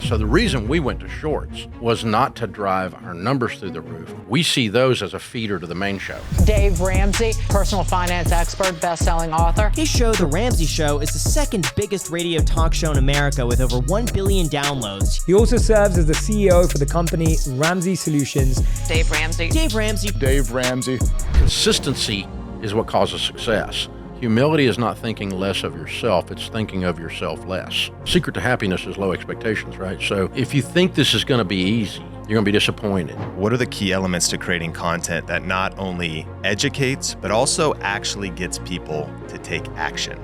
So the reason we went to shorts was not to drive our numbers through the roof. We see those as a feeder to the main show. Dave Ramsey, personal finance expert, best-selling author. His show, The Ramsey Show, is the second biggest radio talk show in America with over 1 billion downloads. He also serves as the CEO for the company Ramsey Solutions. Dave Ramsey. Dave Ramsey. Dave Ramsey. Consistency is what causes success. Humility is not thinking less of yourself, it's thinking of yourself less. Secret to happiness is low expectations, right? So if you think this is going to be easy, you're going to be disappointed. What are the key elements to creating content that not only educates, but also actually gets people to take action?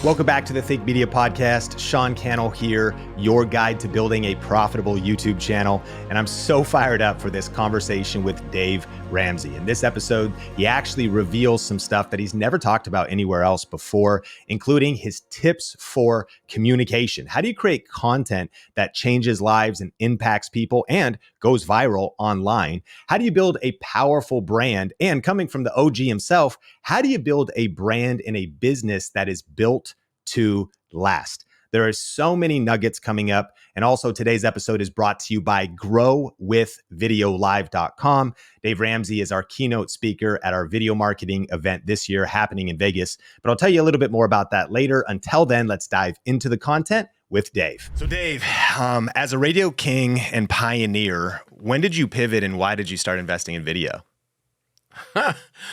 Welcome back to the Think Media Podcast. Sean Cannell here, your guide to building a profitable YouTube channel. And I'm so fired up for this conversation with Dave Ramsey. In this episode, he actually reveals some stuff that he's never talked about anywhere else before, including his tips for communication. How do you create content that changes lives and impacts people and goes viral online? How do you build a powerful brand? And coming from the OG himself, how do you build a brand in a business that is built to last? There are so many nuggets coming up. And also today's episode is brought to you by growwithvideolive.com. Dave Ramsey is our keynote speaker at our video marketing event this year happening in Vegas. But I'll tell you a little bit more about that later. Until then, let's dive into the content with Dave. So Dave, as a radio king and pioneer, when did you pivot and why did you start investing in video?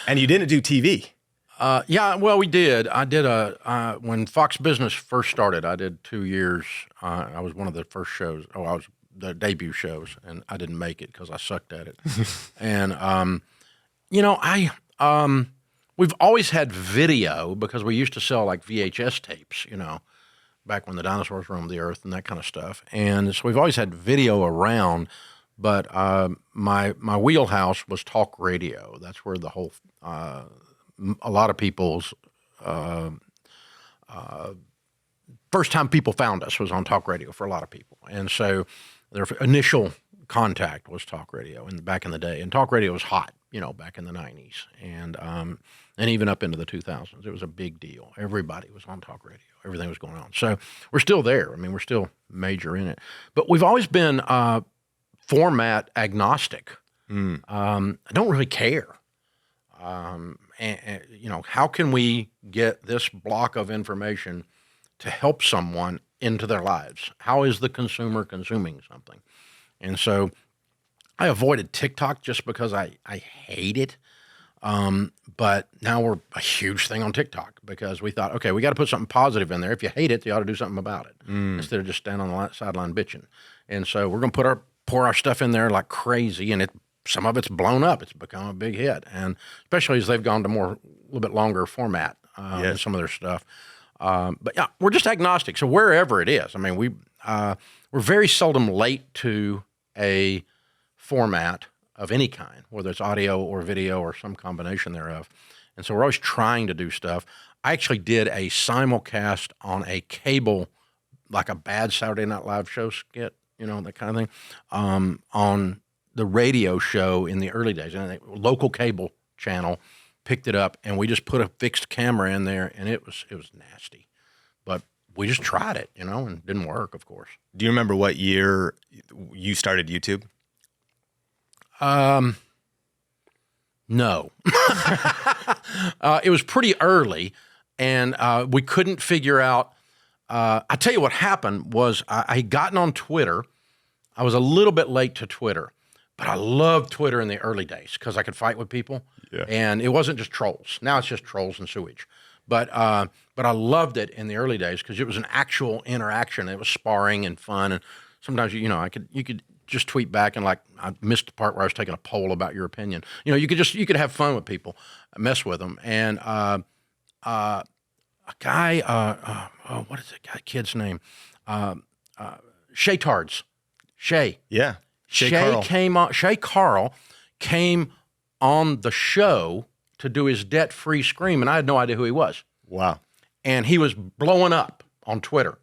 And you didn't do TV. Yeah, well, we did. I did when Fox Business first started, I did 2 years. I was one of the first shows. I was the debut shows, and I didn't make it because I sucked at it. And, we've always had video because we used to sell like VHS tapes, back when the dinosaurs roamed the earth and that kind of stuff. And so we've always had video around, but my wheelhouse was talk radio. That's where the whole a lot of people's first time people found us was on talk radio for a lot of people. And so their initial contact was talk radio back in the day. And talk radio was hot, back in the 90s and even up into the 2000s. It was a big deal. Everybody was on talk radio. Everything was going on. So we're still there. I mean, we're still major in it. But we've always been format agnostic. I don't really care. How can we get this block of information to help someone into their lives? How is the consumer consuming something? And so I avoided TikTok just because I hate it. But now we're a huge thing on TikTok because we thought, okay, we got to put something positive in there. If you hate it, you ought to do something about it instead of just standing on the sideline bitching. And so we're going to pour our stuff in there like crazy, and some of it's blown up. It's become a big hit, and especially as they've gone to a little bit longer format in some of their stuff. But yeah, we're just agnostic. So wherever it is, I mean, we're very seldom late to a format of any kind, whether it's audio or video or some combination thereof. And so we're always trying to do stuff. I actually did a simulcast on a cable, like a bad Saturday Night Live show skit, that kind of thing, on the radio show in the early days. And a local cable channel picked it up, and we just put a fixed camera in there, and it was nasty. But we just tried it, and it didn't work, of course. Do you remember what year you started YouTube? No. It was pretty early, and we couldn't figure out. I tell you what happened was I had gotten on Twitter. I was a little bit late to Twitter, but I loved Twitter in the early days because I could fight with people, and it wasn't just trolls. Now it's just trolls and sewage. But I loved it in the early days because it was an actual interaction. It was sparring and fun, and sometimes you could just tweet back and like I missed the part where I was taking a poll about your opinion. You could have fun with people, mess with them, and a guy, what is that kid's name? Shay Tards. Shay. Yeah. Shay Carl came on the show to do his debt-free scream, and I had no idea who he was. Wow. And he was blowing up on Twitter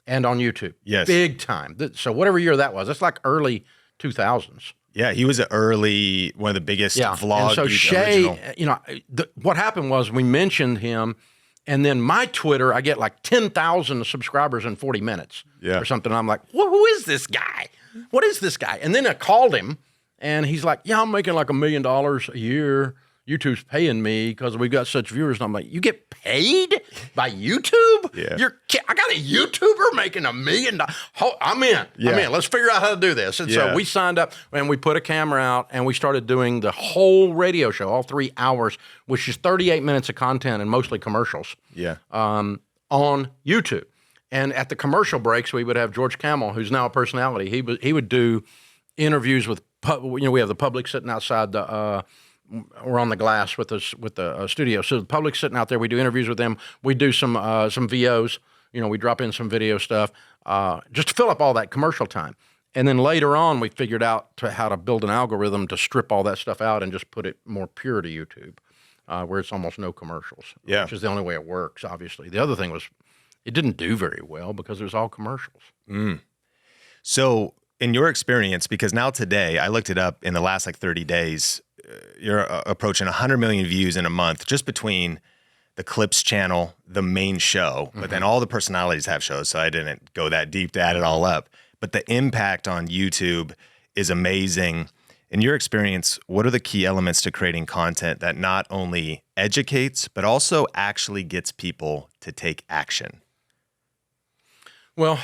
and on YouTube. Yes. Big time. So whatever year that was, that's like early 2000s. Yeah, he was one of the biggest vlog. And so Shay, what happened was we mentioned him And then my Twitter, I get like 10,000 subscribers in 40 minutes or something. I'm like, who is this guy? What is this guy? And then I called him, and he's like, yeah, I'm making like $1 million a year. YouTube's paying me because we've got such viewers. And I'm like, you get paid by YouTube? Yeah. I got a YouTuber making $1 million. I'm in. I'm in. Let's figure out how to do this. And so we signed up, and we put a camera out, and we started doing the whole radio show, all 3 hours, which is 38 minutes of content and mostly commercials on YouTube. And at the commercial breaks, we would have George Cannell, who's now a personality. He would do interviews with, we have the public sitting outside we're on the glass with the studio. So the public's sitting out there. We do interviews with them. We do some VOs. We drop in some video stuff just to fill up all that commercial time. And then later on, we figured out how to build an algorithm to strip all that stuff out and just put it more pure to YouTube, where it's almost no commercials, which is the only way it works, obviously. The other thing was it didn't do very well because it was all commercials. So in your experience, because now today, I looked it up in the last 30 days, you're approaching 100 million views in a month just between the Clips channel, the main show, but then all the personalities have shows, so I didn't go that deep to add it all up. But the impact on YouTube is amazing. In your experience, what are the key elements to creating content that not only educates, but also actually gets people to take action? Well,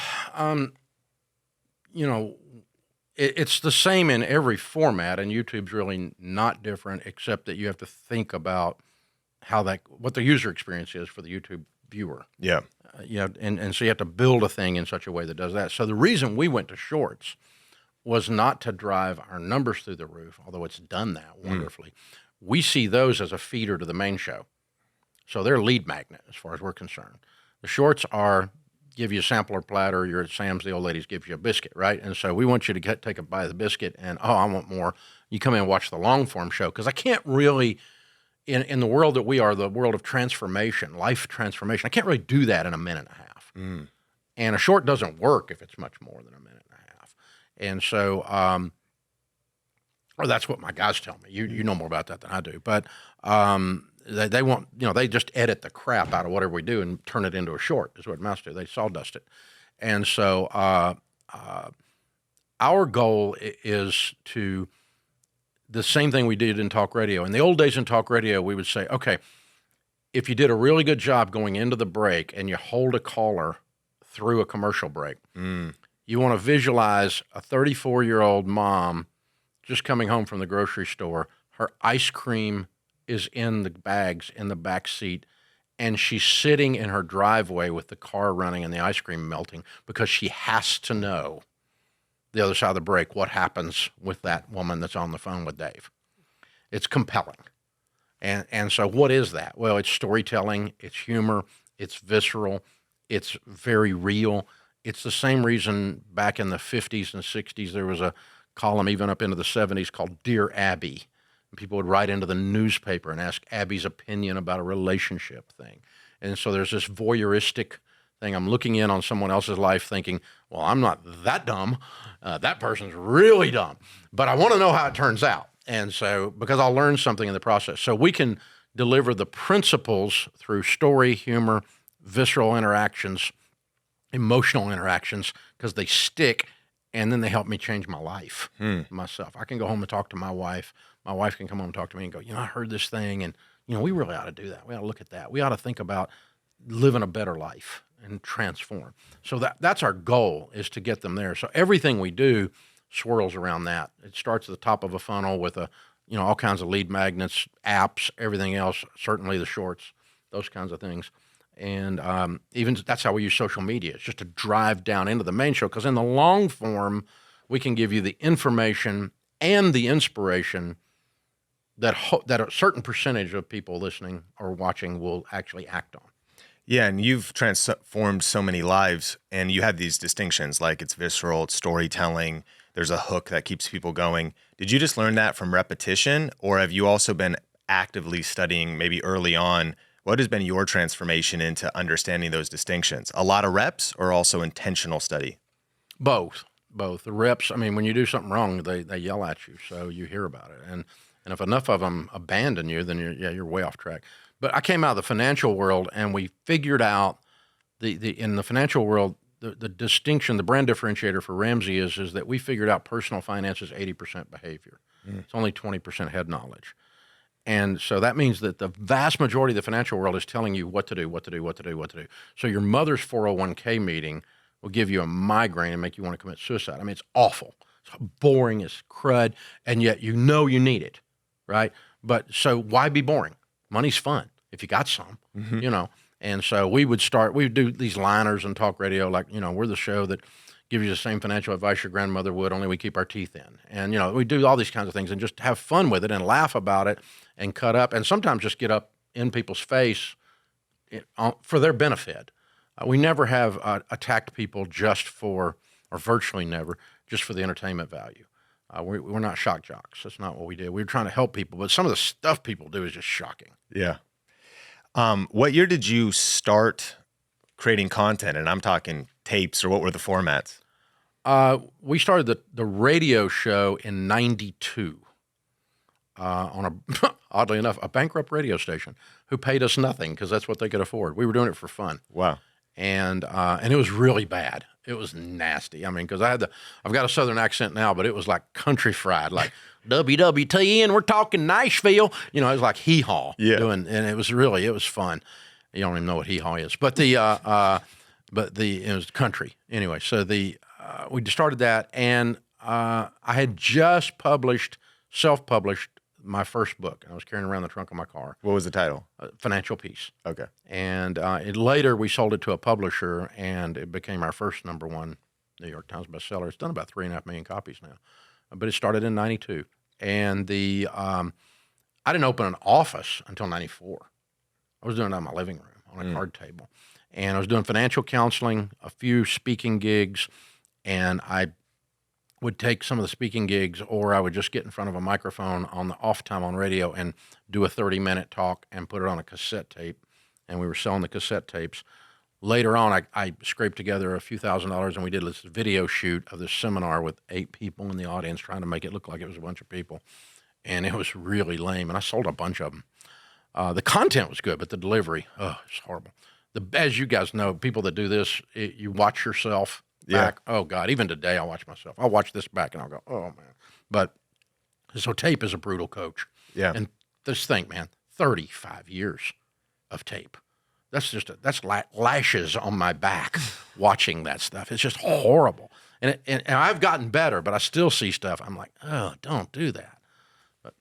it's the same in every format, and YouTube's really not different, except that you have to think about what the user experience is for the YouTube viewer. Yeah. And so you have to build a thing in such a way that does that. So the reason we went to Shorts was not to drive our numbers through the roof, although it's done that wonderfully. We see those as a feeder to the main show. So they're a lead magnet as far as we're concerned. The Shorts give you a sampler platter. You're at Sam's, the old ladies give you a biscuit, right? And so we want you to take a bite of the biscuit and, I want more. You come in and watch the long form show, because I can't really, in the world that we are, the world of transformation, life transformation, I can't really do that in a minute and a half. And a short doesn't work if it's much more than a minute and a half. And so, or that's what my guys tell me. You know more about that than I do. But they want, they just edit the crap out of whatever we do and turn it into a short, is what mouse do. They sawdust it. And so our goal is to, the same thing we did in talk radio. In the old days in talk radio, we would say, okay, if you did a really good job going into the break and you hold a caller through a commercial break, you want to visualize a 34-year-old mom just coming home from the grocery store. Her ice cream is in the bags in the back seat, and she's sitting in her driveway with the car running and the ice cream melting because she has to know the other side of the break what happens with that woman that's on the phone with Dave. It's compelling. And so what is that? Well, it's storytelling, it's humor, it's visceral, it's very real. It's the same reason back in the 50s and 60s there was a column even up into the 70s called Dear Abby. People would write into the newspaper and ask Abby's opinion about a relationship thing. And so there's this voyeuristic thing. I'm looking in on someone else's life thinking, well, I'm not that dumb. That person's really dumb. But I want to know how it turns out. And so, because I'll learn something in the process. So we can deliver the principles through story, humor, visceral interactions, emotional interactions, because they stick, and then they help me change my life myself. I can go home and talk to my wife. My wife can come home and talk to me and go, I heard this thing, and, we really ought to do that. We ought to look at that. We ought to think about living a better life and transform. So that's our goal, is to get them there. So everything we do swirls around that. It starts at the top of a funnel with all kinds of lead magnets, apps, everything else, certainly the shorts, those kinds of things. And even that's how we use social media. It's just to drive down into the main show, because in the long form, we can give you the information and the inspiration that a certain percentage of people listening or watching will actually act on. Yeah, and you've transformed so many lives, and you have these distinctions, like it's visceral, it's storytelling, there's a hook that keeps people going. Did you just learn that from repetition, or have you also been actively studying maybe early on? What has been your transformation into understanding those distinctions? A lot of reps, or also intentional study? Both. The reps, when you do something wrong, they yell at you, so you hear about it. And if enough of them abandon you, then you're way off track. But I came out of the financial world, and we figured out in the financial world, the distinction, the brand differentiator for Ramsey is that we figured out personal finance is 80% behavior. It's only 20% head knowledge. And so that means that the vast majority of the financial world is telling you what to do, what to do, what to do, what to do. So your mother's 401k meeting will give you a migraine and make you want to commit suicide. I mean, it's awful. It's boring as crud, and yet you know you need it, right? But so why be boring? Money's fun if you got some, you know. And so we would do these liners and talk radio like, you know, we're the show that gives you the same financial advice your grandmother would, only we keep our teeth in. And, you know, we do all these kinds of things and just have fun with it and laugh about it and cut up and sometimes just get up in people's face for their benefit. We never have attacked people just for, or virtually never, just for the entertainment value. We're not shock jocks. That's not what we do. We're trying to help people, but some of the stuff people do is just shocking. Yeah. What year did you start creating content? And I'm talking tapes, or what were the formats? We started the radio show in '92 on oddly enough, a bankrupt radio station who paid us nothing because that's what they could afford. We were doing it for fun. Wow. And it was really bad. It was nasty. I mean, because I've got a Southern accent now, but it was like country fried, like WWTN, we're talking Nashville. You know, it was like hee-haw. Yeah. And it was fun. You don't even know what hee-haw is. But it was country. Anyway, so we started that, and I had just self-published my first book, and I was carrying around the trunk of my car. What was the title? Financial Peace. Okay. And later we sold it to a publisher, and it became our first #1 New York Times bestseller. It's done about 3.5 million copies now, but it started in '92. And I didn't open an office until '94. I was doing it in my living room on a card table, and I was doing financial counseling, a few speaking gigs, and I would take some of the speaking gigs, or I would just get in front of a microphone on the off time on radio and do a 30-minute talk and put it on a cassette tape. And we were selling the cassette tapes. Later on, I scraped together a few $1,000s, and we did this video shoot of this seminar with 8 people in the audience, trying to make it look like it was a bunch of people. And it was really lame, and I sold a bunch of them. The content was good, but the delivery, it's horrible. As you guys know, people that do this, you watch yourself back. Yeah. Oh, God, even today I watch myself. I'll watch this back, and I'll go, oh, man. But so tape is a brutal coach. Yeah. And just think, man, 35 years of tape. That's lashes on my back watching that stuff. It's just horrible. And I've gotten better, but I still see stuff. I'm like, oh, don't do that. But,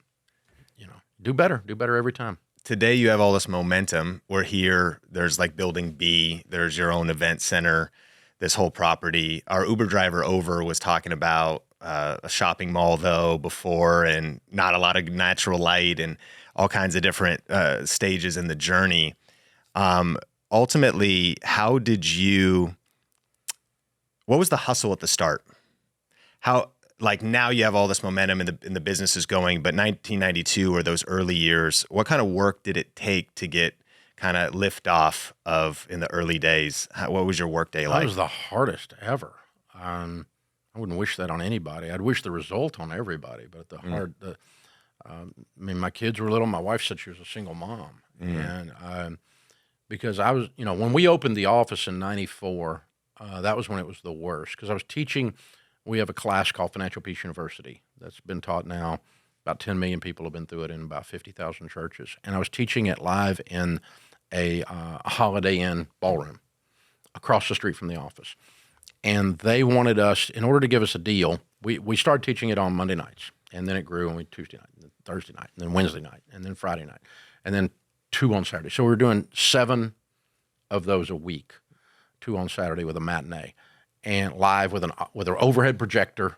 you know, do better every time. Today you have all this momentum. We're here. There's like Building B. There's your own event center, this whole property. Our Uber driver over was talking about a shopping mall, though, before, and not a lot of natural light and all kinds of different stages in the journey. Ultimately, what was the hustle at the start? How, like, now you have all this momentum and the business is going, but 1992 or those early years, what kind of work did it take to get kind of lift off in the early days? What was your work day like? That was the hardest ever. I wouldn't wish that on anybody. I'd wish the result on everybody, but I mean, my kids were little. My wife said she was a single mom. And because I was, you know, when we opened the office in '94, that was when it was the worst, because I was teaching. We have a class called Financial Peace University that's been taught now. About 10 million people have been through it in about 50,000 churches. And I was teaching it live in a Holiday Inn ballroom across the street from the office. And they wanted us, in order to give us a deal, we started teaching it on Monday nights. And then it grew on Tuesday night, and then Thursday night, and then Wednesday night, and then Friday night, and then 2 on Saturday. So we were doing 7 of those a week, 2 on Saturday with a matinee, and live with an overhead projector,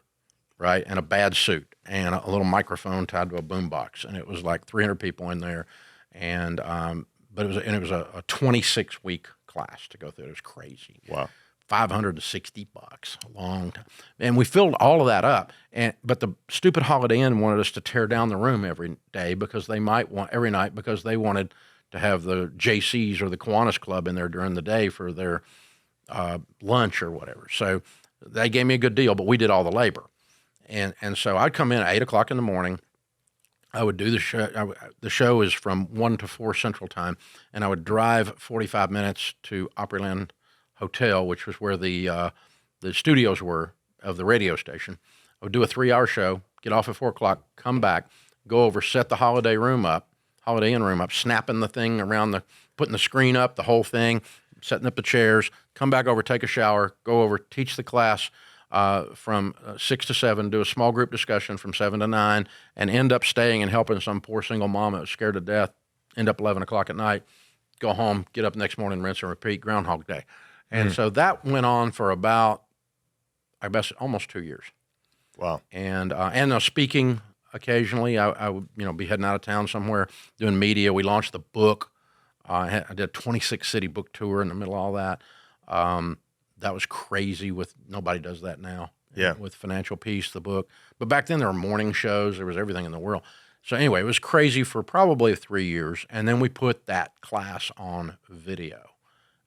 right, and a bad suit, and a little microphone tied to a boombox, and it was like 300 people in there, and but it was a 26-week class to go through. It was crazy. Wow. $560, a long time, and we filled all of that up. But the stupid Holiday Inn wanted us to tear down the room every night because they wanted to have the JCs or the Kiwanis Club in there during the day for their lunch or whatever. So they gave me a good deal, but we did all the labor. And so I'd come in at 8 o'clock in the morning. I would do the show. The show is from 1 to 4 Central Time, and I would drive 45 minutes to Opryland Hotel, which was where the studios were of the radio station. I would do a 3-hour show, get off at 4 o'clock, come back, go over, set the Holiday Inn room up, snapping the thing around putting the screen up, the whole thing, setting up the chairs, come back over, take a shower, go over, teach the class from 6 to 7, do a small group discussion from 7 to 9, and end up staying and helping some poor single mom that was scared to death, end up 11 o'clock at night, go home, get up the next morning, rinse and repeat, Groundhog Day. And so that went on for about, I guess, almost 2 years. Wow. And speaking occasionally, I would be heading out of town somewhere doing media. We launched the book. I did a 26-city book tour in the middle of all that. That was crazy. Nobody does that now. Yeah. With Financial Peace, the book. But back then there were morning shows. There was everything in the world. So anyway, it was crazy for probably 3 years. And then we put that class on video,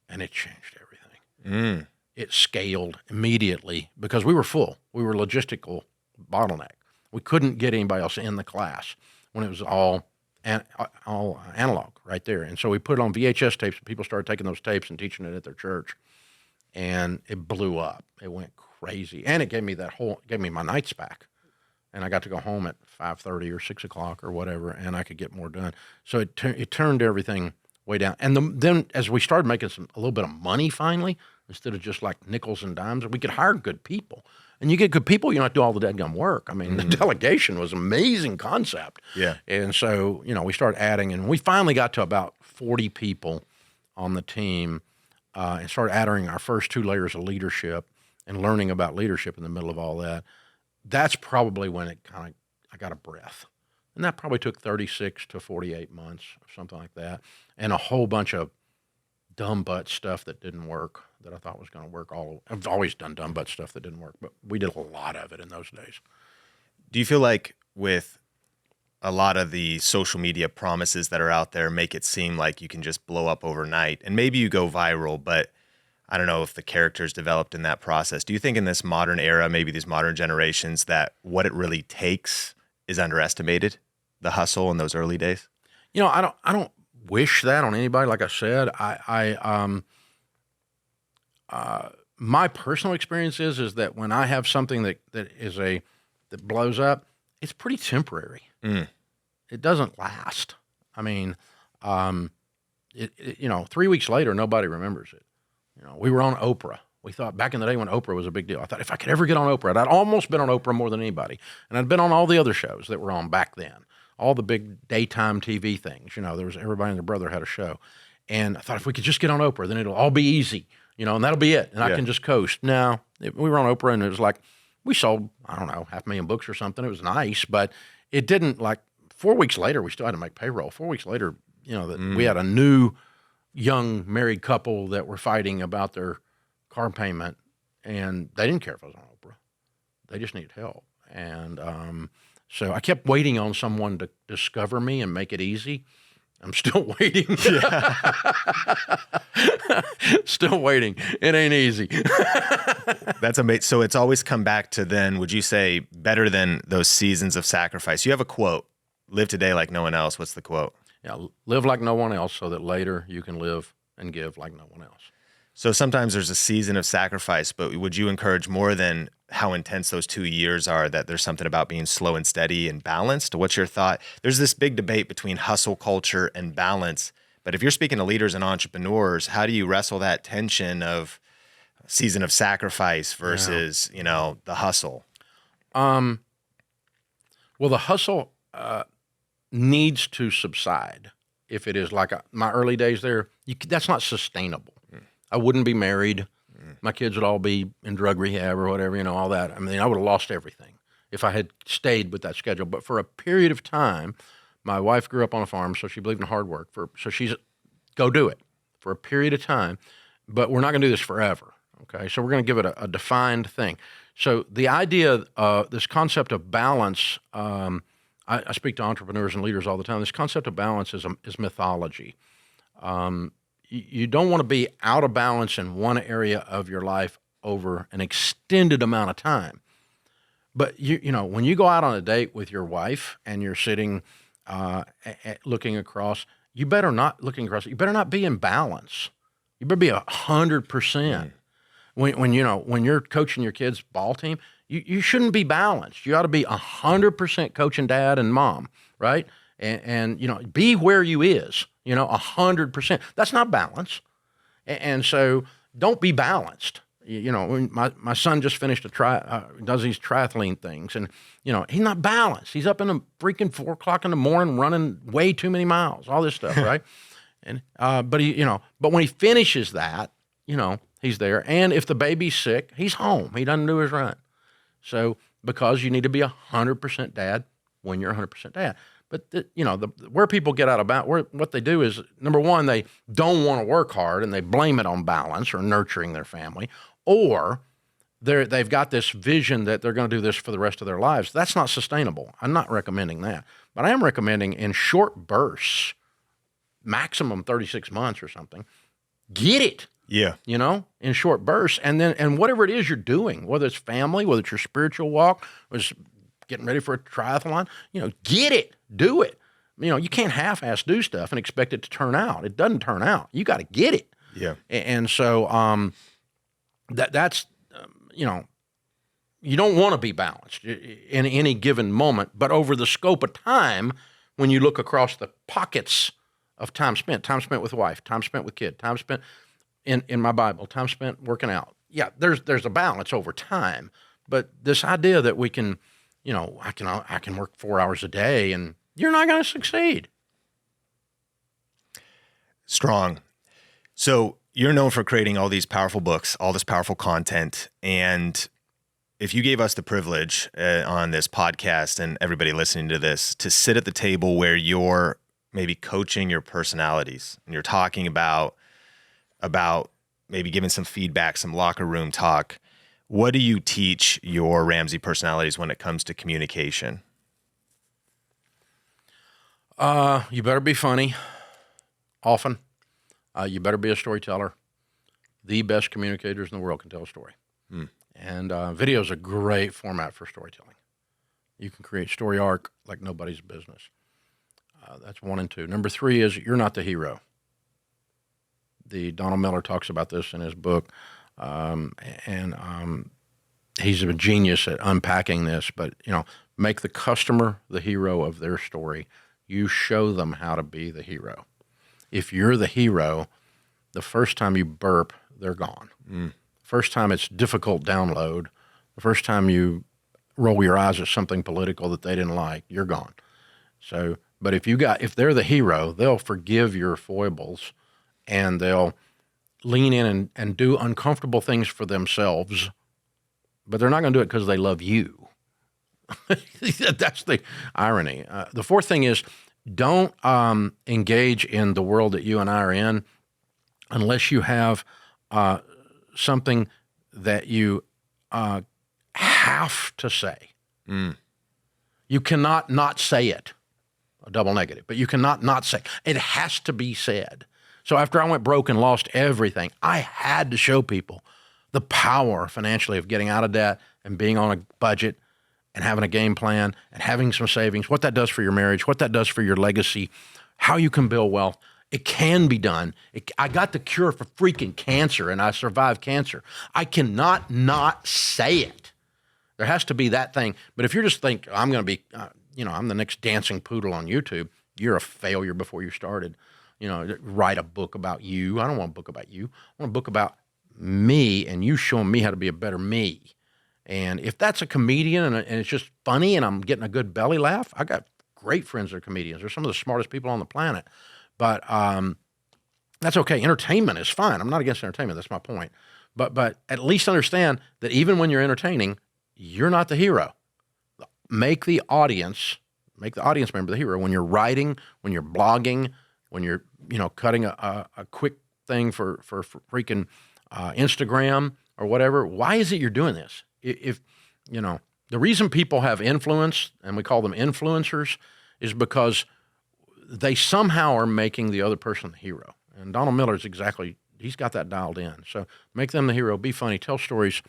and it changed everything. It scaled immediately because we were full. We were logistical bottleneck. We couldn't get anybody else in the class when it was all analog right there. And so we put it on VHS tapes. People started taking those tapes and teaching it at their church, and it blew up. It went crazy, and it gave me my nights back, and I got to go home at 5:30 or 6 o'clock or whatever, and I could get more done. So it turned everything way down. And then as we started making a little bit of money finally, instead of just like nickels and dimes, we could hire good people. And you get good people, you don't have to do all the dadgum work. I mean, the delegation was an amazing concept. Yeah. And so, we started adding, and we finally got to about 40 people on the team and started adding our first 2 layers of leadership and learning about leadership in the middle of all that. That's probably when I got a breath. And that probably took 36 to 48 months or something like that. And a whole bunch of dumb butt stuff that didn't work that I thought was going to work. I've always done dumb butt stuff that didn't work, but we did a lot of it in those days. Do you feel like with a lot of the social media promises that are out there make it seem like you can just blow up overnight and maybe you go viral, but I don't know if the character's developed in that process. Do you think in this modern era, maybe these modern generations, that what it really takes is underestimated, the hustle in those early days? I don't wish that on anybody. Like I said, my personal experience is that when I have something that blows up, it's pretty temporary. It doesn't last. I mean, 3 weeks later, nobody remembers it. We were on Oprah. We thought back in the day when Oprah was a big deal, I thought if I could ever get on Oprah, I'd almost been on Oprah more than anybody. And I'd been on all the other shows that were on back then, all the big daytime TV things. There was everybody and their brother had a show. And I thought if we could just get on Oprah, then it'll all be easy, and that'll be it. And I can just coast. No, we were on Oprah and it was like, we sold, 500,000 books or something. It was nice, but it didn't 4 weeks later, we still had to make payroll. 4 weeks later, we had a new young married couple that were fighting about their car payment, and they didn't care if I was on Oprah. They just needed help. And so I kept waiting on someone to discover me and make it easy. I'm still waiting. Still waiting. It ain't easy. That's amazing. So it's always come back to then, would you say, better than those seasons of sacrifice? You have a quote, live today like no one else. What's the quote? Yeah, live like no one else so that later you can live and give like no one else. So sometimes there's a season of sacrifice, but would you encourage more than how intense those 2 years are, that there's something about being slow and steady and balanced? What's your thought? There's this big debate between hustle culture and balance, but if you're speaking to leaders and entrepreneurs, how do you wrestle that tension of season of sacrifice versus, the hustle? Well, the hustle needs to subside. If it is like my early days there, that's not sustainable. I wouldn't be married. My kids would all be in drug rehab or whatever, all that. I mean, I would have lost everything if I had stayed with that schedule. But for a period of time, my wife grew up on a farm, so she believed in hard work. So she's, go do it for a period of time. But we're not going to do this forever, okay? So we're going to give it a defined thing. So the idea, this concept of balance, I speak to entrepreneurs and leaders all the time. This concept of balance is mythology. You don't want to be out of balance in one area of your life over an extended amount of time. But you know, when you go out on a date with your wife and you're sitting looking across, you better not looking across. You better not be in balance. You better be 100%. When you know, when you're coaching your kids' ball team, you shouldn't be balanced. You ought to be 100% coaching dad and mom, right? And you know, be where you is. You know, 100%. That's not balance. And so don't be balanced. You know, when my son just finished does these triathlon things, and you know, he's not balanced. He's up in the freaking 4 o'clock in the morning running way too many miles, all this stuff, right? And but when he finishes that, you know, he's there. And if the baby's sick, he's home. He doesn't do his run. So because you need to be 100% dad when you're 100% dad. But where people get out about what they do is, number one, they don't want to work hard and they blame it on balance or nurturing their family, or they've got this vision that they're going to do this for the rest of their lives. That's not sustainable. I'm not recommending that, but I am recommending in short bursts, maximum 36 months or something, get it. Yeah. You know, in short bursts, and whatever it is you're doing, whether it's family, whether it's your spiritual walk, whether it's getting ready for a triathlon, you know, get it, do it. You know, you can't half-ass do stuff and expect it to turn out. It doesn't turn out. You got to get it. Yeah. And so that's you know, you don't want to be balanced in any given moment, but over the scope of time, when you look across the pockets of time spent with wife, time spent with kid, time spent in my Bible, time spent working out. Yeah, there's a balance over time, but this idea that we can, you know, I can work 4 hours a day and you're not going to succeed. Strong. So you're known for creating all these powerful books, all this powerful content. And if you gave us the privilege on this podcast and everybody listening to this to sit at the table where you're maybe coaching your personalities and you're talking about maybe giving some feedback, some locker room talk, what do you teach your Ramsey personalities when it comes to communication? You better be funny often. You better be a storyteller. The best communicators in the world can tell a story. And video is a great format for storytelling. You can create story arc like nobody's business. That's 1 and 2. Number 3 is you're not the hero. Donald Miller talks about this in his book, and he's a genius at unpacking this. But you know, make the customer the hero of their story. You show them how to be the hero. If you're the hero, the first time you burp, they're gone. First time it's difficult download, the first time you roll your eyes at something political that they didn't like, you're gone. So, but if they're the hero, they'll forgive your foibles and they'll lean in and do uncomfortable things for themselves, but they're not going to do it because they love you. That's the irony. The 4th thing is don't engage in the world that you and I are in unless you have something that you have to say. You cannot not say it, a double negative, but you cannot not say it. It has to be said. So after I went broke and lost everything, I had to show people the power financially of getting out of debt and being on a budget and having a game plan and having some savings, what that does for your marriage, what that does for your legacy, how you can build wealth. It can be done. I got the cure for freaking cancer and I survived cancer. I cannot not say it. There has to be that thing. But if you're just think, I'm going to be, I'm the next dancing poodle on YouTube, you're a failure before you started. You know, write a book about you. I don't want a book about you. I want a book about me and you showing me how to be a better me. And if that's a comedian and it's just funny and I'm getting a good belly laugh, I got great friends that are comedians. They're some of the smartest people on the planet. But that's okay. Entertainment is fine. I'm not against entertainment. That's my point. But at least understand that even when you're entertaining, you're not the hero. Make the audience member the hero. When you're writing, when you're blogging, when you're cutting a quick thing for freaking Instagram or whatever. Why is it you're doing this? If the reason people have influence, and we call them influencers, is because they somehow are making the other person the hero. And Donald Miller's he's got that dialed in. So make them the hero, be funny, tell stories.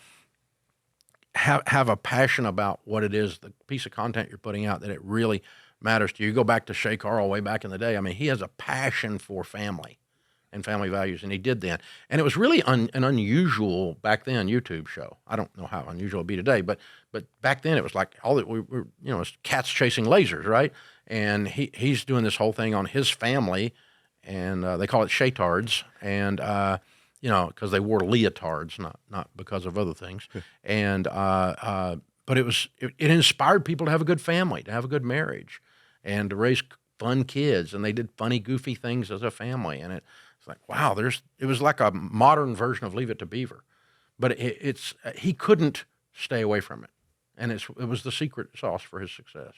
have a passion about what it is, the piece of content you're putting out, that it really matters to you. You go back to Shay Carl way back in the day. I mean, he has a passion for family and family values, and he did then. And it was really an unusual back then YouTube show. I don't know how unusual it'd be today, but back then it was like all that we were, it was cats chasing lasers, right? And he's doing this whole thing on his family, and they call it Shaytards, and because they wore leotards, not because of other things. And but it inspired people to have a good family, to have a good marriage, and to raise fun kids. And they did funny, goofy things as a family. And it's like, wow, it was like a modern version of Leave It to Beaver, but he couldn't stay away from it, and it was the secret sauce for his success.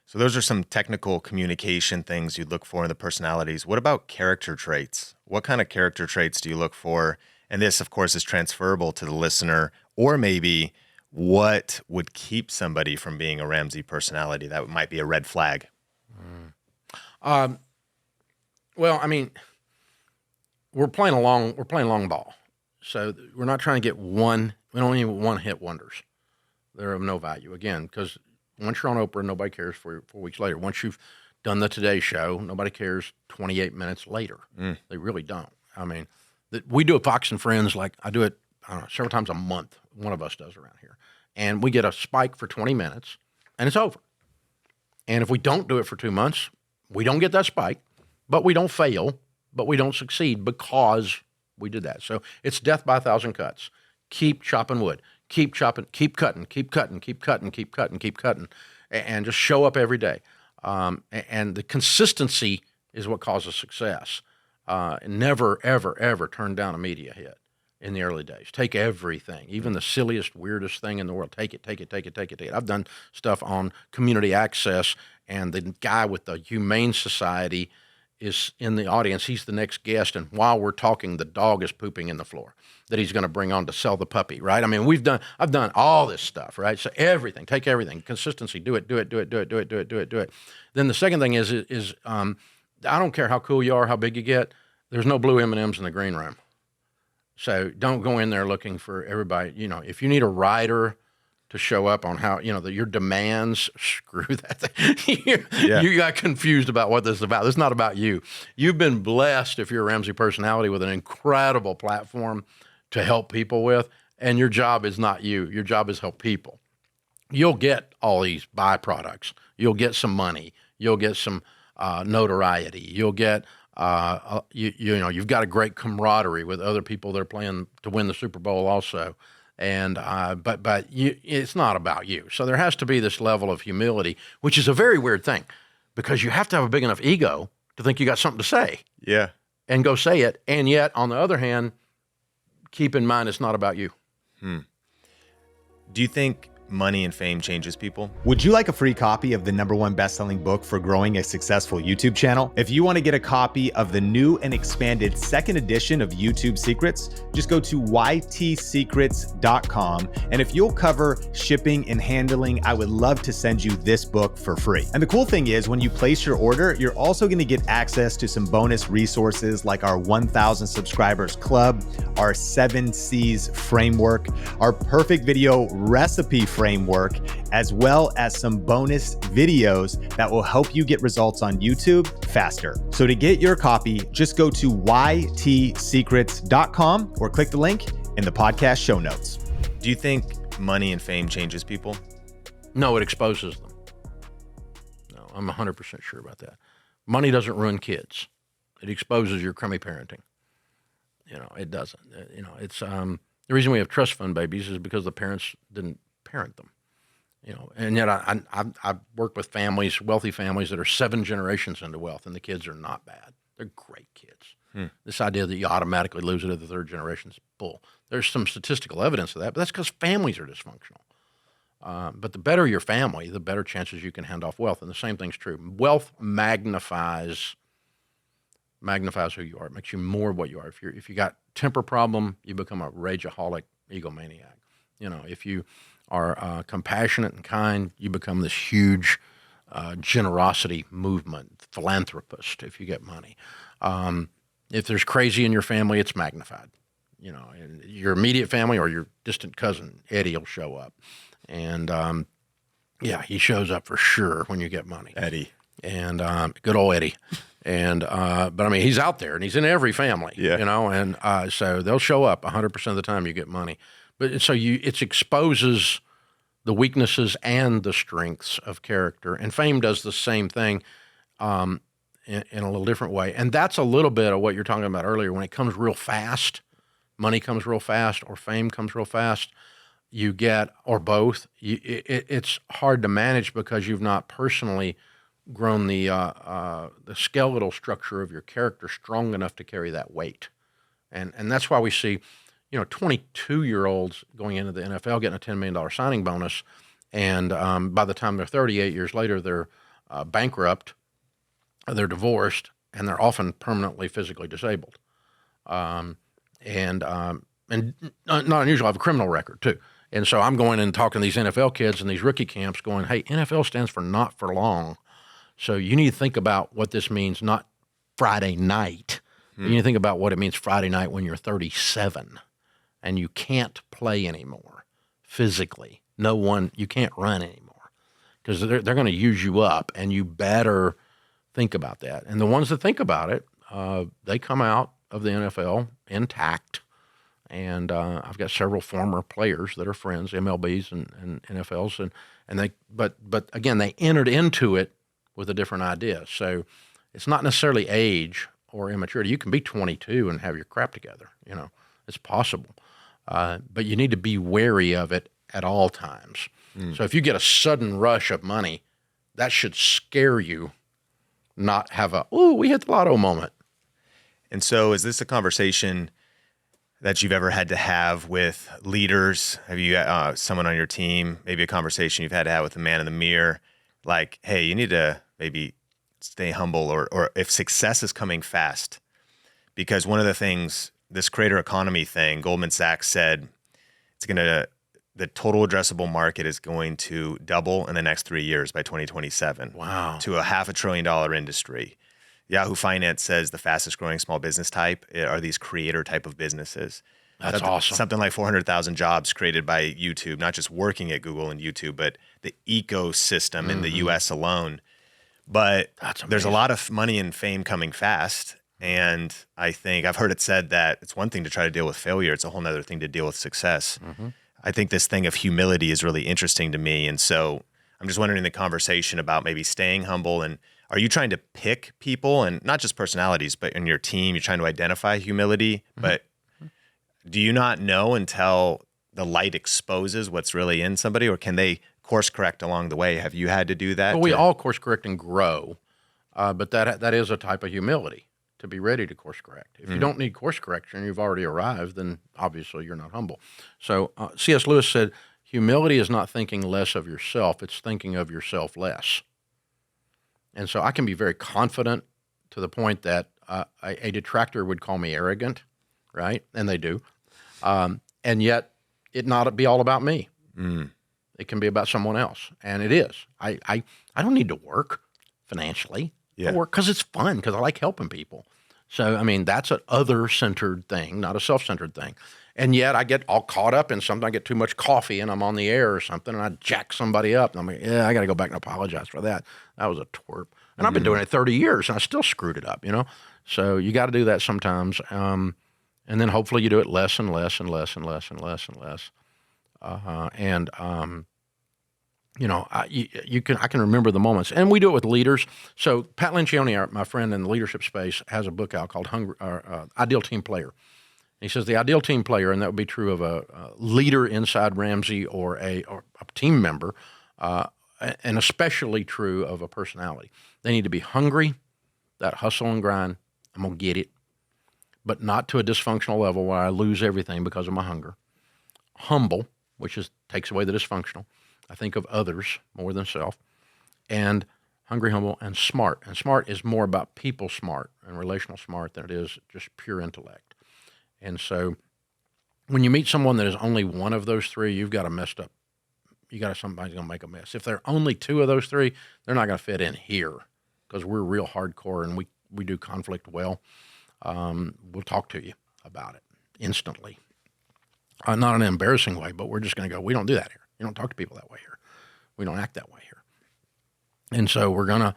So those are some technical communication things you'd look for in the personalities. What about character traits? What kind of character traits do you look for? And this, of course, is transferable to the listener, or maybe what would keep somebody from being a Ramsey personality? That might be a red flag. Well, I mean, we're playing long ball. So we're not trying to get we don't need one-hit wonders. They're of no value, again, because once you're on Oprah, nobody cares 4 weeks later. Once you've done the Today Show, nobody cares 28 minutes later. They really don't. I mean, we do a Fox and Friends, like I do it, I don't know, several times a month. One of us does around here. And we get a spike for 20 minutes, and it's over. And if we don't do it for 2 months, we don't get that spike, but we don't fail, but we don't succeed because we did that. So it's death by 1,000 cuts. Keep chopping wood. Keep chopping, keep cutting, keep cutting, keep cutting, keep cutting, keep cutting, and just show up every day. And the consistency is what causes success. Never, ever, ever turn down a media hit in the early days. Take everything, even the silliest, weirdest thing in the world. Take it, take it, take it, take it, take it. I've done stuff on community access, and the guy with the Humane Society is in the audience. He's the next guest, and while we're talking, the dog is pooping in the floor that he's going to bring on to sell the puppy, right? I mean, I've done all this stuff, right? So everything, take everything, consistency, do it. Then the second thing is I don't care how cool you are, how big you get, there's no blue M&Ms in the green room. So don't go in there looking for everybody. If you need a writer to show up on how, your demands, screw that thing. You got confused about what this is about. This is not about you. You've been blessed, if you're a Ramsey personality, with an incredible platform to help people with, and your job is not you. Your job is help people. You'll get all these byproducts. You'll get some money. You'll get some notoriety. You'll get, you've got a great camaraderie with other people that are playing to win the Super Bowl also. And but it's not about you. So there has to be this level of humility, which is a very weird thing, because you have to have a big enough ego to think you got something to say. Yeah. And go say it. And yet, on the other hand, keep in mind it's not about you. Do you think money and fame changes people? Would you like a free copy of the #1 best-selling book for growing a successful YouTube channel? If you want to get a copy of the new and expanded second edition of YouTube Secrets, just go to ytsecrets.com. And if you'll cover shipping and handling, I would love to send you this book for free. And the cool thing is, when you place your order, you're also going to get access to some bonus resources like our 1,000 subscribers club, our 7 C's framework, our perfect video recipe framework, as well as some bonus videos that will help you get results on YouTube faster. So to get your copy, just go to ytsecrets.com or click the link in the podcast show notes. Do you think money and fame changes people? No, it exposes them. No, I'm 100% sure about that. Money doesn't ruin kids. It exposes your crummy parenting. It doesn't. It's the reason we have trust fund babies is because the parents didn't parent them. And yet I work with families, wealthy families that are 7 generations into wealth, and the kids are not bad. They're great kids. This idea that you automatically lose it at the 3rd generation is bull. There's some statistical evidence of that, but that's because families are dysfunctional. But the better your family, the better chances you can hand off wealth. And the same thing's true. Wealth magnifies who you are. It makes you more of what you are. If you got temper problem, you become a rageaholic egomaniac. If you are compassionate and kind, you become this huge generosity movement, philanthropist if you get money. If there's crazy in your family, it's magnified. and your immediate family or your distant cousin, Eddie, will show up. And, he shows up for sure when you get money. Eddie. And good old Eddie. And but I mean, he's out there and he's in every family, and so they'll show up 100% of the time you get money. But so it exposes the weaknesses and the strengths of character. And fame does the same thing in a little different way. And that's a little bit of what you're talking about earlier. When it comes real fast, money comes real fast, or fame comes real fast, you get, or both, it's hard to manage because you've not personally grown the skeletal structure of your character strong enough to carry that weight. And that's why we see, 22-year-olds going into the NFL getting a $10 million signing bonus, and by the time they're 38 years later, they're bankrupt, they're divorced, and they're often permanently physically disabled. And not unusual, I have a criminal record too. And so I'm going and talking to these NFL kids in these rookie camps going, hey, NFL stands for not for long. So you need to think about what this means, not Friday night. You need to think about what it means Friday night when you're 37 and you can't play anymore physically. You can't run anymore because they're going to use you up, and you better think about that. And the ones that think about it, they come out of the NFL intact. And I've got several former players that are friends, MLBs and NFLs, and they, but again, they entered into it with a different idea. So it's not necessarily age or immaturity. You can be 22 and have your crap together. It's possible. But you need to be wary of it at all times. So if you get a sudden rush of money, that should scare you, not have we hit the lotto moment. And so is this a conversation that you've ever had to have with leaders? Have you someone on your team, maybe a conversation you've had to have with the man in the mirror, like, hey, you need to maybe stay humble, or if success is coming fast? Because one of the things, this creator economy thing, Goldman Sachs said the total addressable market is going to double in the next 3 years by 2027. Wow. To a $500 billion industry. Yahoo Finance says the fastest growing small business type are these creator type of businesses. That's awesome. Something like 400,000 jobs created by YouTube, not just working at Google and YouTube, but the ecosystem in the US alone. But there's a lot of money and fame coming fast. And I think I've heard it said that it's one thing to try to deal with failure. It's a whole other thing to deal with success. I think this thing of humility is really interesting to me. And so I'm just wondering the conversation about maybe staying humble, and are you trying to pick people, and not just personalities, but in your team, you're trying to identify humility, but do you not know until the light exposes what's really in somebody, or can they course correct along the way? Have you had to do that? Well, we all course correct and grow, but that is a type of humility, to be ready to course correct. If you don't need course correction, you've already arrived, then obviously you're not humble. So C.S. Lewis said, humility is not thinking less of yourself, it's thinking of yourself less. And so I can be very confident to the point that a detractor would call me arrogant, right? And they do. And yet it not be all about me. It can be about someone else. And it is. I don't need to work financially. I work because it's fun, because I like helping people. So, I mean, that's an other-centered thing, not a self-centered thing. And yet I get all caught up in something. I get too much coffee and I'm on the air or something, and I jack somebody up. And I'm like, I got to go back and apologize for that. That was a twerp. And I've been doing it 30 years, and I still screwed it up, So you got to do that sometimes. And then hopefully you do it less and less and less and less and less and less. I can remember the moments, and we do it with leaders. So Pat Lencioni, my friend in the leadership space, has a book out called Ideal Team Player. He says the ideal team player, and that would be true of a leader inside Ramsey or a team member, and especially true of a personality. They need to be hungry, that hustle and grind. I'm going to get it, but not to a dysfunctional level where I lose everything because of my hunger. Humble, which takes away the dysfunctional. I think of others more than self. And hungry, humble, and smart. And smart is more about people smart and relational smart than it is just pure intellect. And so when you meet someone that is only one of those three, you've got a messed up. Somebody's going to make a mess. If there are only two of those three, they're not going to fit in here because we're real hardcore and we do conflict well. We'll talk to you about it. instantly. Not in an embarrassing way, but we're just going to go, we don't do that here. You don't talk to people that way here. We don't act that way here. And so we're going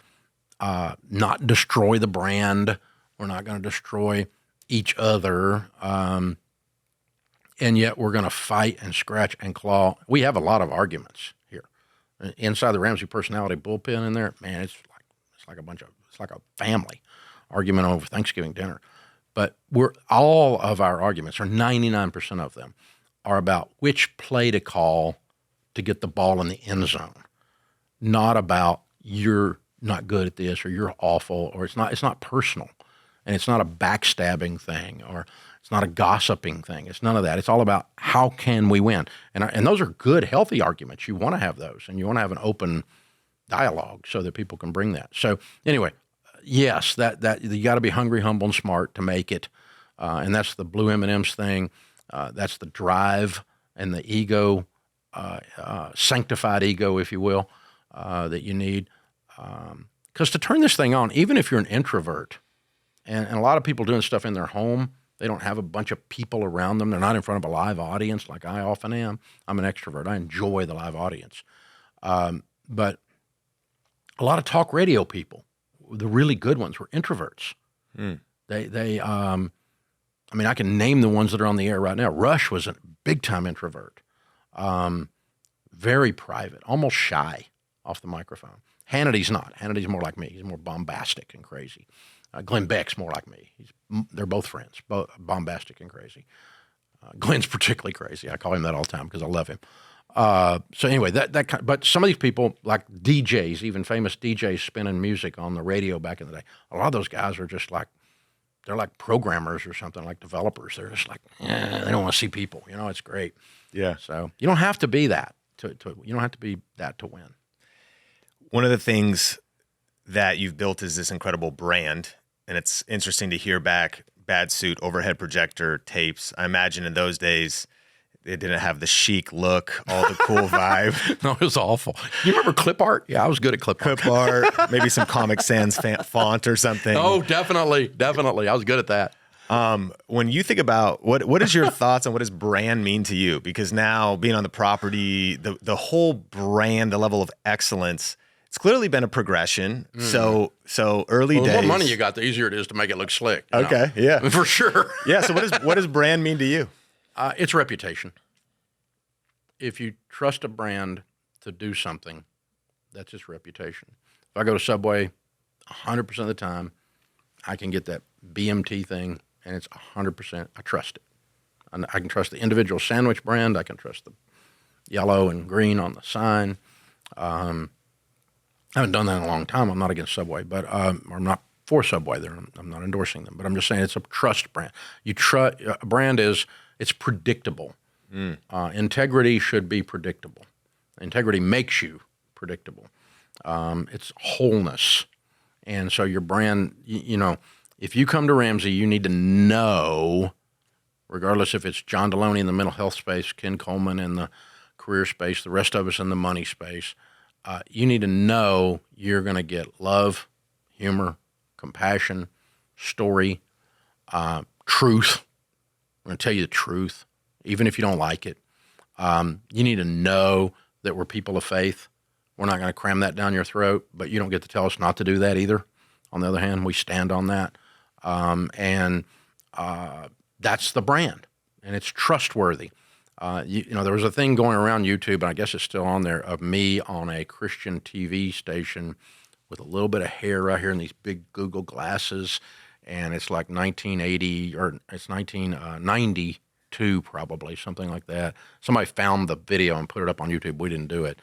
to not destroy the brand. We're not going to destroy each other. And yet we're going to fight and scratch and claw. We have a lot of arguments here. Inside the Ramsey personality bullpen in there, man, it's like a family argument over Thanksgiving dinner. But all of our arguments, or 99% of them, are about which play to call to get the ball in the end zone. Not about you're not good at this or you're awful, or it's not personal. And it's not a backstabbing thing, or it's not a gossiping thing. It's none of that. It's all about how can we win. And those are good, healthy arguments. You want to have those, and you want to have an open dialogue so that people can bring that. So anyway, yes, that you got to be hungry, humble, and smart to make it. And that's the blue M&Ms thing. That's the drive and the ego, sanctified ego, if you will, that you need. Because to turn this thing on, even if you're an introvert, and a lot of people doing stuff in their home, they don't have a bunch of people around them. They're not in front of a live audience like I often am. I'm an extrovert. I enjoy the live audience. But a lot of talk radio people, the really good ones, were introverts. I can name the ones that are on the air right now. Rush was a big-time introvert, very private, almost shy off the microphone. Hannity's not. Hannity's more like me. He's more bombastic and crazy. Glenn Beck's more like me. They're both friends, bombastic and crazy. Glenn's particularly crazy. I call him that all the time because I love him. So anyway, but some of these people, like DJs, even famous DJs spinning music on the radio back in the day, a lot of those guys are just like, they're like programmers or something, like developers. They're just like, they don't want to see people. It's great. Yeah. So you don't have to be that you don't have to be that to win. One of the things that you've built is this incredible brand, and it's interesting to hear back Bad Suit, overhead projector, tapes. I imagine in those days, it didn't have the chic look, all the cool vibe. No, it was awful. You remember clip art? Yeah, I was good at clip art. Clip art, maybe some Comic Sans font or something. Oh, definitely. I was good at that. When you think about what is your thoughts on what does brand mean to you? Because now being on the property, the whole brand, the level of excellence, it's clearly been a progression. So early days. The more money you got, the easier it is to make it look slick. Okay, yeah. For sure. Yeah, so what does brand mean to you? It's reputation. If you trust a brand to do something, that's its reputation. If I go to Subway, 100% of the time, I can get that BMT thing, and it's 100%. I trust it. And I can trust the individual sandwich brand. I can trust the yellow and green on the sign. I haven't done that in a long time. I'm not against Subway, but or I'm not for Subway. I'm not endorsing them, but I'm just saying it's a trust brand. A brand it's predictable. Integrity should be predictable. Integrity makes you predictable. It's wholeness. And so your brand, if you come to Ramsey, you need to know, regardless if it's John Deloney in the mental health space, Ken Coleman in the career space, the rest of us in the money space, you need to know you're going to get love, humor, compassion, story, truth. I'm going to tell you the truth, even if you don't like it. You need to know that we're people of faith. We're not going to cram that down your throat, but you don't get to tell us not to do that either. On the other hand, we stand on that. That's the brand, and it's trustworthy. There was a thing going around YouTube, and I guess it's still on there, of me on a Christian TV station with a little bit of hair right here and these big Google glasses, and it's like 1980 or it's 1992 probably, something like that. Somebody found the video and put it up on YouTube. We didn't do it.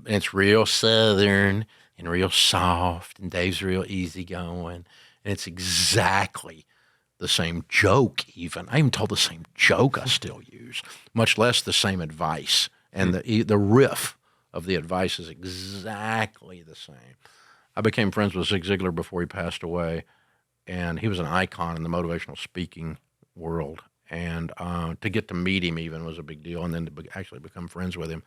It's real Southern and real soft, and Dave's real easygoing, and it's exactly the same joke even. I even told the same joke I still use, much less the same advice. And the riff of the advice is exactly the same. I became friends with Zig Ziglar before he passed away, and he was an icon in the motivational speaking world. And to get to meet him even was a big deal, and then to actually become friends with him.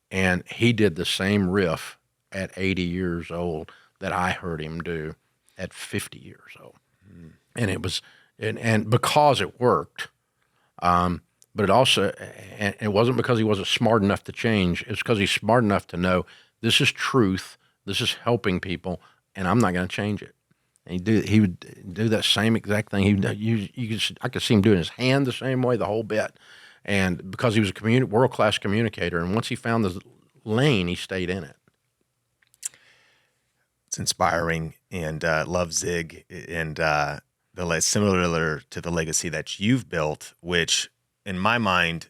And he did the same riff at 80 years old that I heard him do at 50 years old. And it was and because it worked. But it also, and it wasn't because he wasn't smart enough to change. It's because he's smart enough to know this is truth. This is helping people, and I'm not going to change it. And he would do that same exact thing. I could see him doing his hand the same way, the whole bit. And because he was a world-class communicator, and once he found the lane, he stayed in it. It's inspiring, and love Zig, and similar to the legacy that you've built, which in my mind,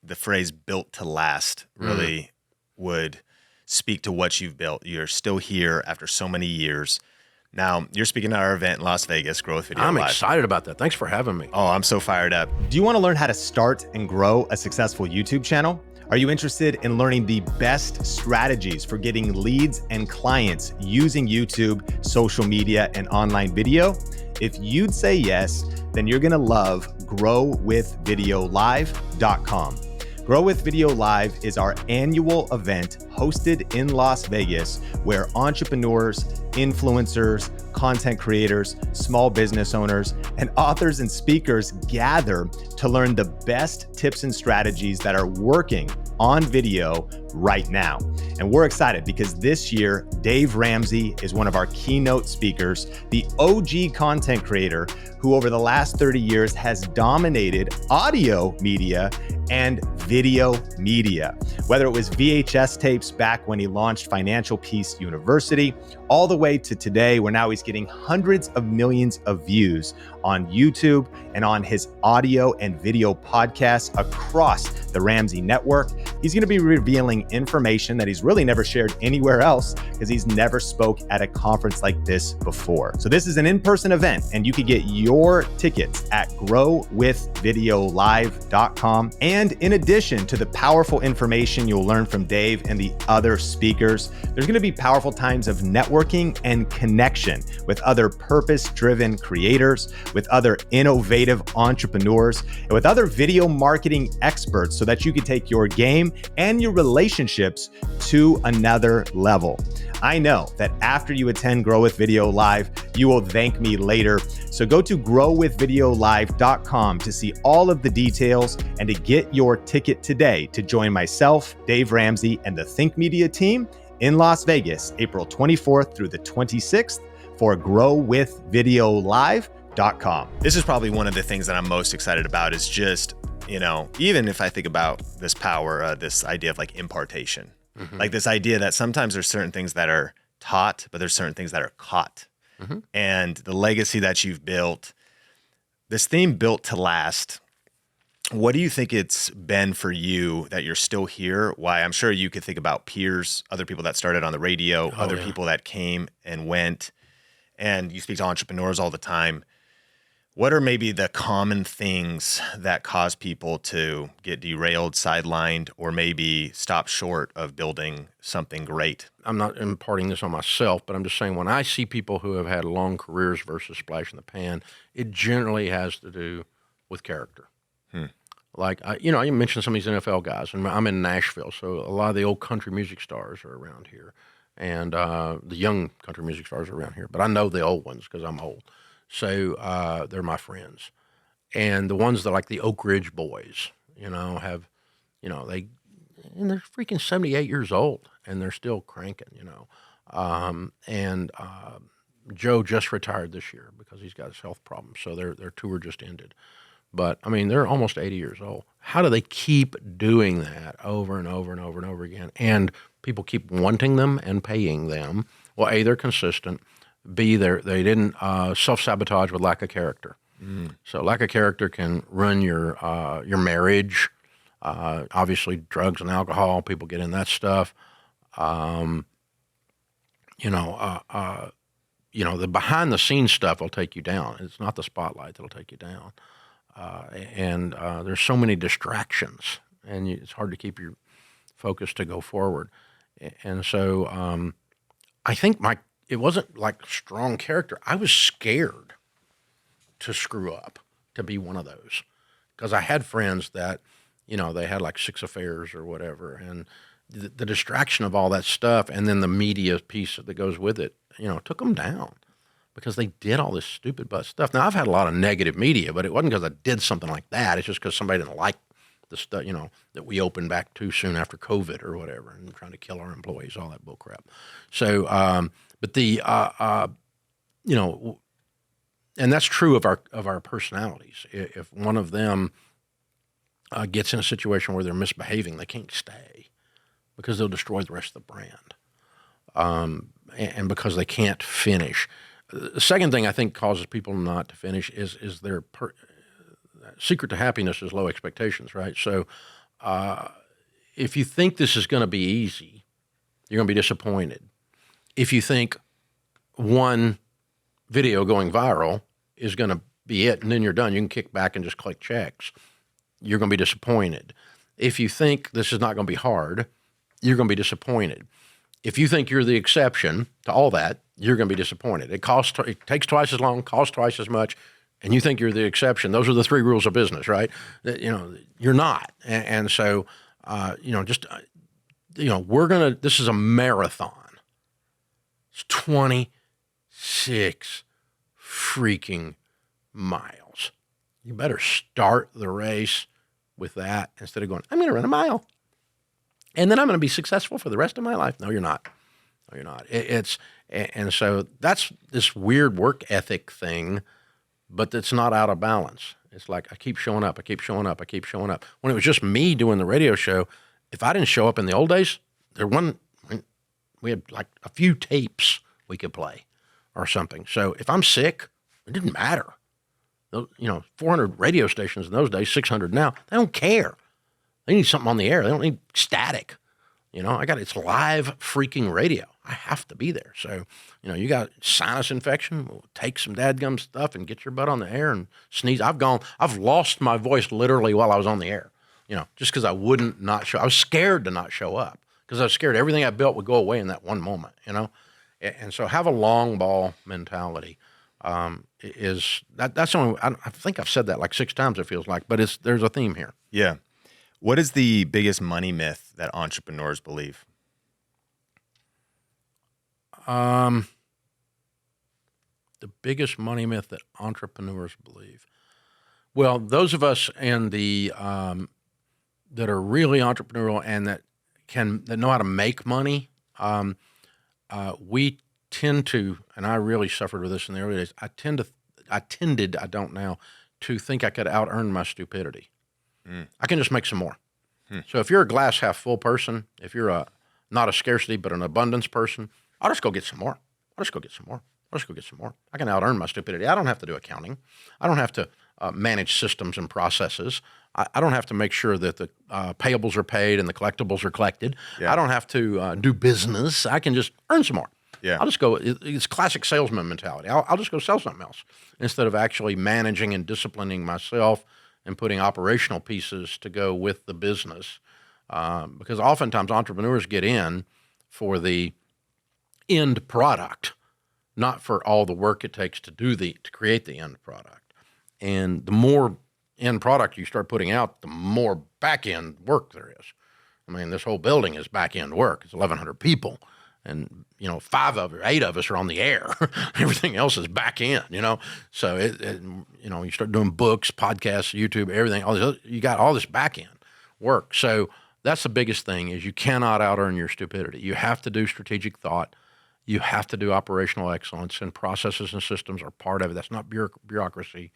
the phrase "built to last" really would speak to what you've built. You're still here after so many years. Now, you're speaking at our event in Las Vegas, Grow with Video I'm Live. excited about that. Thanks for having me. Oh, I'm so fired up. Do you want to learn how to start and grow a successful YouTube channel? Are you interested in learning the best strategies for getting leads and clients using YouTube, social media, and online video? If you'd say yes, then you're going to love growwithvideolive.com. Grow with Video Live is our annual event hosted in Las Vegas where entrepreneurs, influencers, content creators, small business owners, and authors and speakers gather to learn the best tips and strategies that are working on video right now. And we're excited because this year, Dave Ramsey is one of our keynote speakers, the OG content creator who over the last 30 years has dominated audio media and video media. Whether it was VHS tapes back when he launched Financial Peace University, all the way to today, where now he's getting hundreds of millions of views on YouTube and on his audio and video podcasts across the Ramsey Network. He's going to be revealing information that he's really never shared anywhere else because he's never spoke at a conference like this before. So this is an in-person event, and you can get your tickets at growwithvideolive.com. And in addition to the powerful information you'll learn from Dave and the other speakers, there's going to be powerful times of networking and connection with other purpose-driven creators, with other innovative entrepreneurs, and with other video marketing experts so that you can take your game and your relationships to another level. I know that after you attend Grow with Video Live, you will thank me later. So go to growwithvideolive.com to see all of the details and to get your ticket today to join myself, Dave Ramsey, and the Think Media team in Las Vegas, April 24th through the 26th for growwithvideolive.com. This is probably one of the things that I'm most excited about is just, even if I think about this power, this idea of like impartation, like this idea that sometimes there's certain things that are taught, but there's certain things that are caught. And the legacy that you've built, this theme built to last, what do you think it's been for you that you're still here? Why I'm sure you could think about peers, other people that started on the radio, people that came and went, and you speak to entrepreneurs all the time. What are maybe the common things that cause people to get derailed, sidelined, or maybe stop short of building something great? I'm not imparting this on myself, but I'm just saying when I see people who have had long careers versus splash in the pan, it generally has to do with character. Like, you mentioned some of these NFL guys, and I'm in Nashville, so a lot of the old country music stars are around here, and the young country music stars are around here, but I know the old ones because I'm old. So they're my friends. And the ones that like the Oak Ridge Boys, they're freaking 78 years old and they're still cranking, Joe just retired this year because he's got his health problems. So their tour just ended. But I mean, they're almost 80 years old. How do they keep doing that over and over and over and over again? And people keep wanting them and paying them. Well, A, they're consistent. B, they didn't self-sabotage with lack of character. So lack of character can ruin your marriage. Obviously, drugs and alcohol, people get in that stuff. The behind-the-scenes stuff will take you down. It's not the spotlight that'll take you down. And there's so many distractions, and it's hard to keep your focus to go forward. And so I think it wasn't like strong character. I was scared to screw up, to be one of those. Because I had friends that, they had like 6 affairs or whatever. And the distraction of all that stuff and then the media piece that goes with it, took them down. because they did all this stupid butt stuff. Now, I've had a lot of negative media, but it wasn't because I did something like that. It's just because somebody didn't like the stuff, that we opened back too soon after COVID or whatever, and trying to kill our employees, all that bull crap. So, but and that's true of our personalities. If one of them gets in a situation where they're misbehaving, they can't stay because they'll destroy the rest of the brand, and because they can't finish. The second thing I think causes people not to finish is their secret to happiness is low expectations, right? So if you think this is going to be easy, you're going to be disappointed. If you think one video going viral is going to be it, and then you're done, you can kick back and just click checks, you're going to be disappointed. If you think this is not going to be hard, you're going to be disappointed. If you think you're the exception to all that, you're going to be disappointed. It takes twice as long, costs twice as much, and you think you're the exception. Those are the 3 rules of business, right? You're not. And so, this is a marathon. It's 26 freaking miles. You better start the race with that instead of going, I'm going to run a mile, and then I'm going to be successful for the rest of my life. No, you're not. No, you're not. And so that's this weird work ethic thing, but it's not out of balance. It's like, I keep showing up. When it was just me doing the radio show, if I didn't show up in the old days, we had like a few tapes we could play or something. So if I'm sick, it didn't matter. 400 radio stations in those days, 600 now, they don't care. They need something on the air. They don't need static. It's live freaking radio. I have to be there. So, you got sinus infection, we'll take some dadgum stuff and get your butt on the air and sneeze. I've lost my voice literally while I was on the air, just because I wouldn't not show. I was scared to not show up because I was scared everything I built would go away in that one moment, And so have a long ball mentality. That's only, I think I've said that like 6 times, it feels like, but there's a theme here. Yeah. What is the biggest money myth that entrepreneurs believe? The biggest money myth that entrepreneurs believe. Well, those of us that are really entrepreneurial and that know how to make money, we tend to, and I really suffered with this in the early days. I don't now, to think I could out-earn my stupidity. I can just make some more. So if you're a glass half full person, if you're not a scarcity but an abundance person, I'll just go get some more. I can out-earn my stupidity. I don't have to do accounting. I don't have to manage systems and processes. I don't have to make sure that the payables are paid and the collectibles are collected. Yeah. I don't have to do business. I can just earn some more. Yeah. I'll just go. It's classic salesman mentality. I'll just go sell something else instead of actually managing and disciplining myself and putting operational pieces to go with the business. Because oftentimes entrepreneurs get in for the end product, not for all the work it takes to create the end product. And the more end product you start putting out, the more back end work there is. I mean, this whole building is back end work. It's 1,100 people. And, 8 of us are on the air. Everything else is back end, So, you start doing books, podcasts, YouTube, everything. You got all this back end work. So that's the biggest thing is you cannot out-earn your stupidity. You have to do strategic thought. You have to do operational excellence, and processes and systems are part of it. That's not bureaucracy.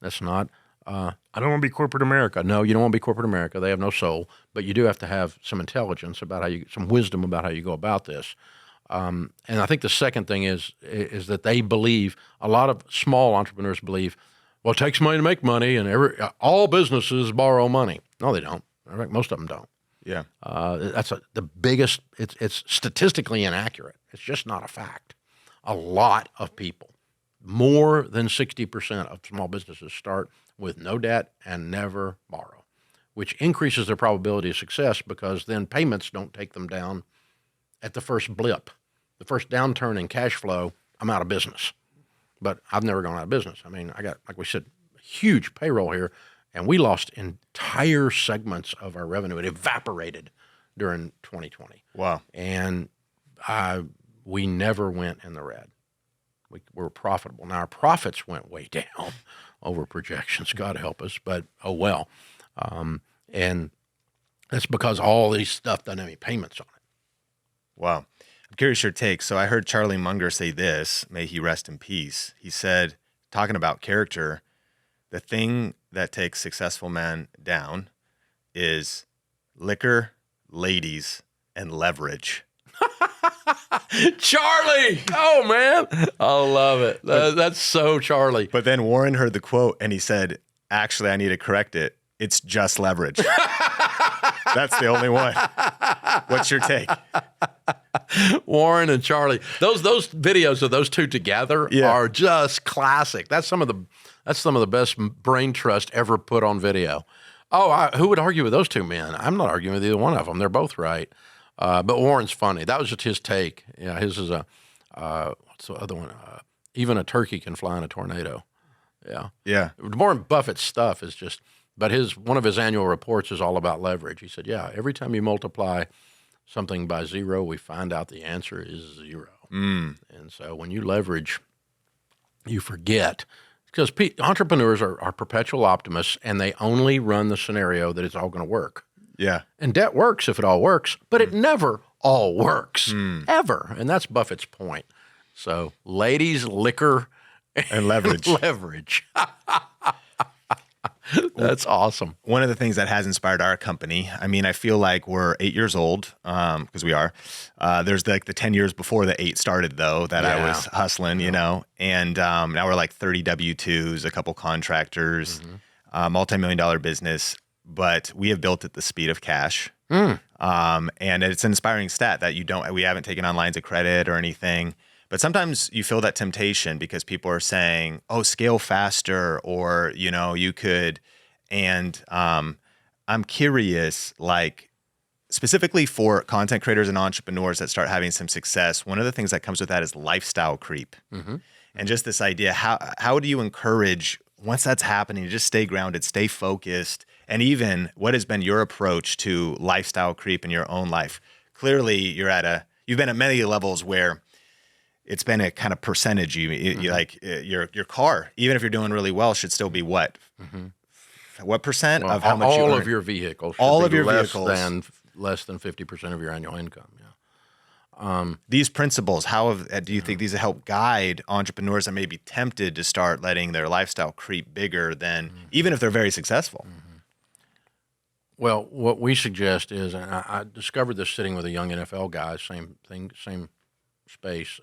That's not, I don't want to be corporate America. No, you don't want to be corporate America. They have no soul. But you do have to have some intelligence about some wisdom about how you go about this. And I think the second thing is that they believe, a lot of small entrepreneurs believe, well, it takes money to make money, and all businesses borrow money. No, they don't. In fact, most of them don't. Yeah. That's the biggest, it's statistically inaccurate. It's just not a fact. A lot of people, more than 60% of small businesses start with no debt and never borrow, which increases their probability of success because then payments don't take them down at the first blip. The first downturn in cash flow, I'm out of business. But I've never gone out of business. I mean, I got, like we said, huge payroll here, and we lost entire segments of our revenue. It evaporated during 2020. Wow. And we never went in the red. We were profitable. Now our profits went way down over projections. God help us, but oh well. And that's because all these stuff doesn't have any payments on it. Wow. I'm curious your take. So I heard Charlie Munger say this, may he rest in peace. He said, talking about character, the thing that takes successful men down is liquor, ladies, and leverage. Charlie! Oh, man. I love it. That's so Charlie. But then Warren heard the quote and he said, actually, I need to correct it. It's just leverage. That's the only one. What's your take? Warren and Charlie. Those videos of those two together are just classic. That's some of the best brain trust ever put on video. Oh, who would argue with those two men? I'm not arguing with either one of them. They're both right. But Warren's funny. That was just his take. Yeah, his is what's the other one? Even a turkey can fly in a tornado. Yeah. Yeah. Warren Buffett's stuff is just, but one of his annual reports is all about leverage. He said, yeah, every time you multiply something by 0, we find out the answer is 0. And so when you leverage, you forget. Because entrepreneurs are perpetual optimists, and they only run the scenario that it's all going to work. Yeah. And debt works if it all works, but it never all works, ever. And that's Buffett's point. So ladies, liquor, and leverage. Leverage. That's awesome. One of the things that has inspired our company, I mean, I feel like we're 8 years old, because we are. There's like the 10 years before the 8 started, though, that I was hustling, you know. And now we're like 30 W-2s, a couple contractors, multi-million-dollar business. But we have built at the speed of cash. And it's an inspiring stat that we haven't taken on lines of credit or anything. But sometimes you feel that temptation because people are saying, oh, scale faster, or, you know, you could. And I'm curious, like, specifically for content creators and entrepreneurs that start having some success, one of the things that comes with that is lifestyle creep. And just this idea, how do you encourage, once that's happening, to just stay grounded, stay focused, and even what has been your approach to lifestyle creep in your own life? Clearly, you've been at many levels where it's been a kind of percentage. You like your car, even if you're doing really well, should still be what? What percent of how much you earn? All of your vehicles. All of your vehicles. Less than 50% of your annual income. Yeah. These principles, do you think these help guide entrepreneurs that may be tempted to start letting their lifestyle creep bigger than, even if they're very successful? Well, what we suggest is, and I discovered this sitting with a young NFL guy, same thing, same space,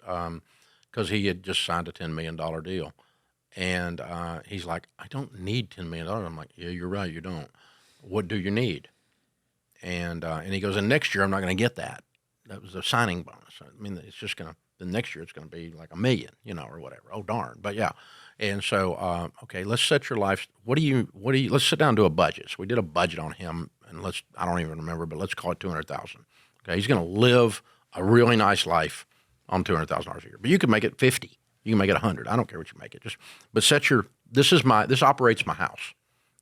because he had just signed a $10 million deal. And he's like, I don't need $10 million. I'm like, yeah, you're right, you don't. What do you need? And he goes, and next year I'm not going to get that. That was a signing bonus. I mean, it's just going to, the next year it's going to be like $1 million, you know, or whatever. Oh, darn. But yeah. And so, okay, let's set your life. Let's sit down and do a budget. So we did a budget on him, and I don't even remember, but let's call it $200,000. Okay. He's going to live a really nice life on $200,000 a year, but you can make it 50. You can make it 100. I don't care what you make it. But this operates my house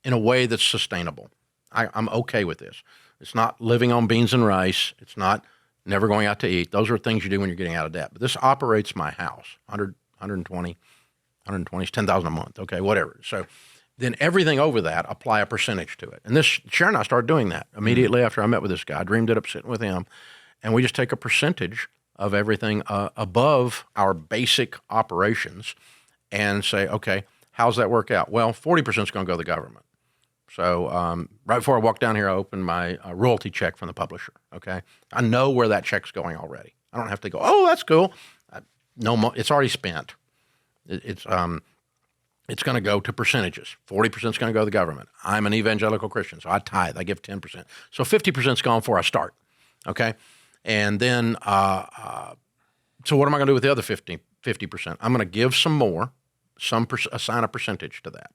in a way that's sustainable. I'm okay with this. It's not living on beans and rice. It's not never going out to eat. Those are things you do when you're getting out of debt. But this operates my house. 100, 120 is $10,000 a month. Okay, whatever. So then everything over that, apply a percentage to it. And Sharon and I started doing that immediately after I met with this guy. I dreamed it up sitting with him. And we just take a percentage of everything above our basic operations and say, okay, how's that work out? Well, 40% is going to go to the government. So right before I walked down here, I opened my royalty check from the publisher, okay? I know where that check's going already. I don't have to go, oh, that's cool. No, it's already spent. It's going to go to percentages. 40% is going to go to the government. I'm an evangelical Christian, so I tithe. I give 10%. So 50% is gone before I start, okay? And then, so what am I going to do with the other 50%? I'm going to give some more, assign a percentage to that.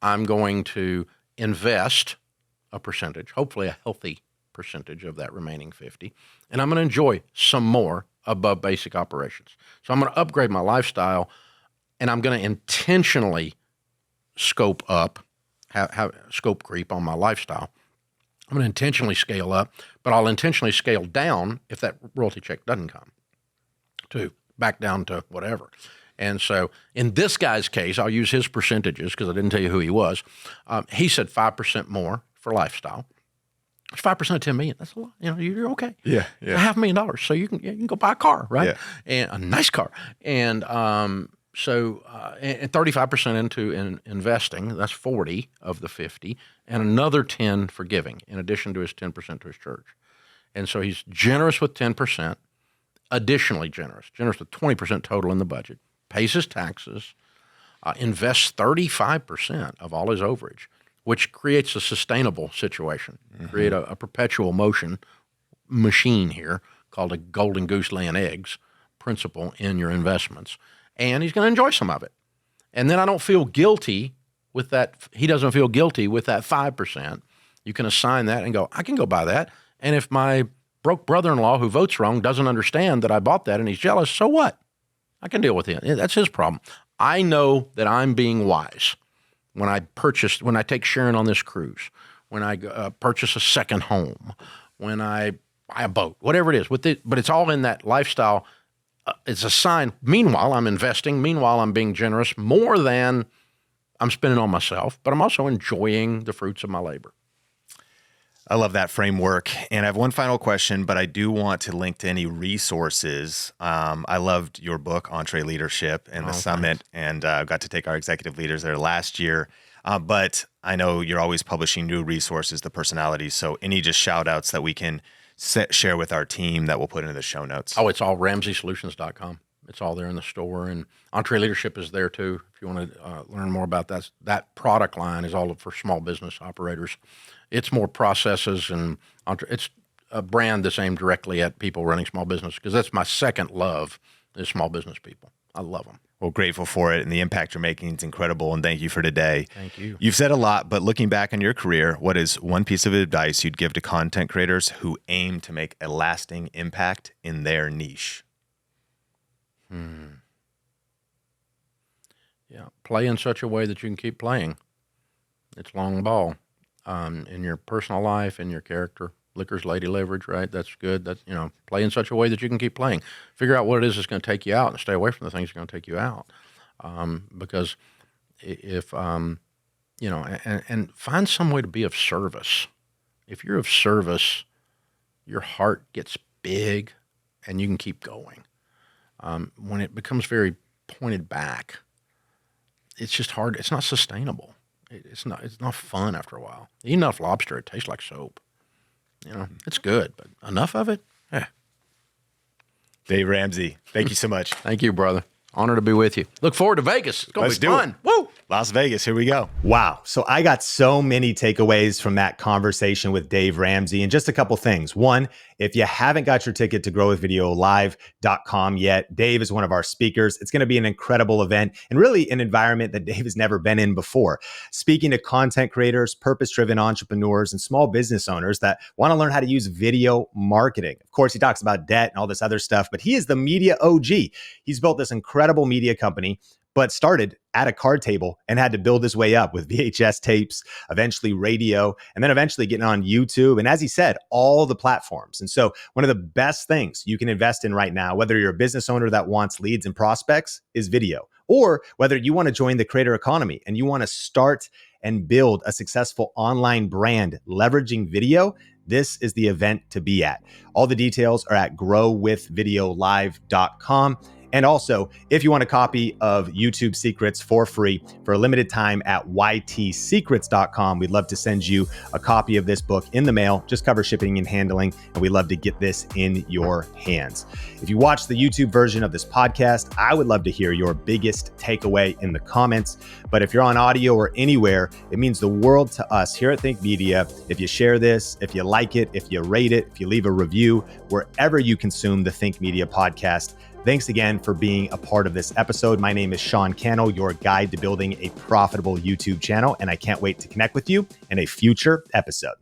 I'm going to invest a percentage, hopefully a healthy percentage of that remaining 50, and I'm going to enjoy some more above basic operations. So I'm going to upgrade my lifestyle, and I'm going to intentionally scope up, have scope creep on my lifestyle. I'm going to intentionally scale up, but I'll intentionally scale down if that royalty check doesn't come, back down to whatever. And so in this guy's case, I'll use his percentages because I didn't tell you who he was. He said 5% more for lifestyle. It's 5% of 10 million. That's a lot. You're okay. Yeah. $500,000. So you can go buy a car, right? Yeah. And a nice car. And and 35% into investing. That's 40 of the 50, and another 10 for giving, in addition to his 10% to his church. And so he's generous with 10%, additionally generous with 20% total in the budget, pays his taxes, invests 35% of all his overage, which creates a sustainable situation, create a perpetual motion machine here called a golden goose laying eggs principle in your investments. And he's going to enjoy some of it. And then I don't feel guilty with that. He doesn't feel guilty with that 5%. You can assign that and go, I can go buy that. And if my broke brother-in-law who votes wrong doesn't understand that I bought that and he's jealous, so what? I can deal with it. That's his problem. I know that I'm being wise when I take Sharon on this cruise, when I purchase a second home, when I buy a boat, whatever it is. But it's all in that lifestyle. It's a sign. Meanwhile, I'm investing. Meanwhile, I'm being generous more than I'm spending on myself, but I'm also enjoying the fruits of my labor. I love that framework. And I have one final question, but I do want to link to any resources. I loved your book, EntreLeadership, and the summit, and got to take our executive leaders there last year. But I know you're always publishing new resources, the personalities. So any just shout outs that we can share with our team that we'll put into the show notes. Oh, it's all RamseySolutions.com. It's all there in the store, and EntreLeadership is there too. If you want to learn more about that product line is all for small business operators. It's more processes, and it's a brand that's aimed directly at people running small business, because that's my second love is small business people. I love them. Well, grateful for it, and the impact you're making is incredible, and thank you for today. Thank you. You've said a lot, but looking back on your career, what is one piece of advice you'd give to content creators who aim to make a lasting impact in their niche? Yeah, play in such a way that you can keep playing. It's long ball. In your personal life, in your character. Liquor's lady leverage, right? That's good. That's, play in such a way that you can keep playing. Figure out what it is that's going to take you out, and stay away from the things that are going to take you out. Because if, and find some way to be of service. If you're of service, your heart gets big and you can keep going. When it becomes very pointed back, it's just hard. It's not sustainable. It's not fun after a while. Eat enough lobster, it tastes like soap. It's good, but enough of it? Dave Ramsey, thank you so much. Thank you, brother. Honor to be with you. Look forward to Vegas. It's going to be fun. Woo! Las Vegas, here we go. Wow. So I got so many takeaways from that conversation with Dave Ramsey, and just a couple things. One, if you haven't got your ticket to growwithvideolive.com yet, Dave is one of our speakers. It's going to be an incredible event, and really an environment that Dave has never been in before. Speaking to content creators, purpose-driven entrepreneurs, and small business owners that want to learn how to use video marketing. Of course, he talks about debt and all this other stuff, but he is the media OG. He's built this incredible media company, but started at a card table and had to build his way up with VHS tapes, eventually radio, and then eventually getting on YouTube. And as he said, all the platforms. And so one of the best things you can invest in right now, whether you're a business owner that wants leads and prospects, is video. Or whether you want to join the creator economy and you want to start and build a successful online brand leveraging video, this is the event to be at. All the details are at growwithvideolive.com. And also, if you want a copy of YouTube Secrets for free for a limited time at ytsecrets.com, we'd love to send you a copy of this book in the mail. Just cover shipping and handling, and we'd love to get this in your hands. If you watch the YouTube version of this podcast, I would love to hear your biggest takeaway in the comments. But if you're on audio or anywhere, it means the world to us here at Think Media if you share this, if you like it, if you rate it, if you leave a review, wherever you consume the Think Media podcast. Thanks again for being a part of this episode. My name is Sean Cannell, your guide to building a profitable YouTube channel, and I can't wait to connect with you in a future episode.